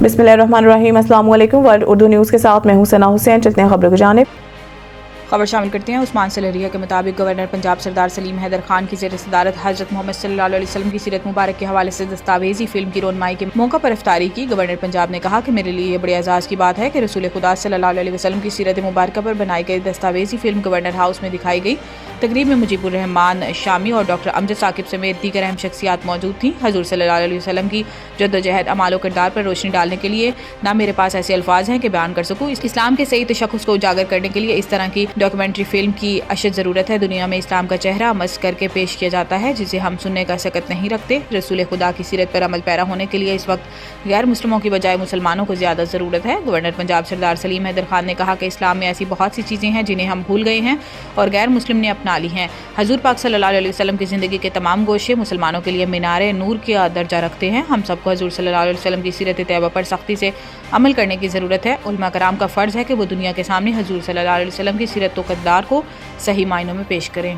बिस्मिल्लाहिर्रहमानिर्रहीम। अस्सलाम वालेकुम। वर्ल्ड उर्दू न्यूज़ के साथ मैं हूं सना हुसैन। चलते हैं खबरों की जानिब। खबर शामिल करते हैं। उस्मान सलरिया के मुताबिक गवर्नर पंजाब सरदार सलीम हैदर खान की ज़ेर सदारत हज़रत मोहम्मद सल्लल्लाहु अलैहि वसल्लम की सीरत मुबारक के हवाले से दस्तावेज़ी फ़िल्म की रोनमाई के मौका पर इफ्तारी की। गवर्नर पंजाब ने कहा कि मेरे लिए ये बड़े एजाज़ की बात है कि रसूल खुदा सल्लल्लाहु अलैहि वसल्लम की सीरत मुबारक पर बनाई गई दस्तावेज़ी फ़िल्म गवर्नर हाउस में दिखाई गई। तकरीब में मुजीबुर रहमान शामी और डॉक्टर अमजद साकिब समेत दीगर अहम शख्सियात मौजूद थीं। हजूर सल्लल्लाहु अलैहि वसल्लम की जद्दोजहद अमाल व किरदार पर रोशनी डालने के लिए ना मेरे पास ऐसे अल्फाज हैं कि बयान कर सकूँ। इस्लाम के सही तशख़्ख़ुस को उजागर करने के लिए इस तरह की डॉक्यूमेंट्री फ़िल्म की अशद ज़रूरत है। दुनिया में इस्लाम का चेहरा मस करके पेश किया जाता है जिसे हम सुनने का सकत नहीं रखते। रसूल खुदा की सीरत पर अमल पैरा होने के लिए इस वक्त गैर मुस्लिमों की बजाय मुसलमानों को ज़्यादा ज़रूरत है। गवर्नर पंजाब सरदार सलीम हैदर खान ने कहा कि इस्लाम में ऐसी बहुत सी चीज़ें हैं जिन्हें हम भूल गए हैं और गैर मुस्लिम ने अपना ली हैं। हजूर पाक सल्लल्लाहु अलैहि वसल्लम की ज़िंदगी के तमाम गोशे मुसलमानों के लिए मीनारे नूर का दर्जा रखते हैं। हम सबको हजूर सल्लल्लाहु अलैहि वसल्लम की सीरत तैयबा पर सख्ती से अमल करने की ज़रूरत है। उलमा कराम का फ़र्ज़ है कि वो दुनिया के सामने हजूर सल्लल्लाहु अलैहि वसल्लम की सीरत व किरदार को सही मायनों में पेश करें।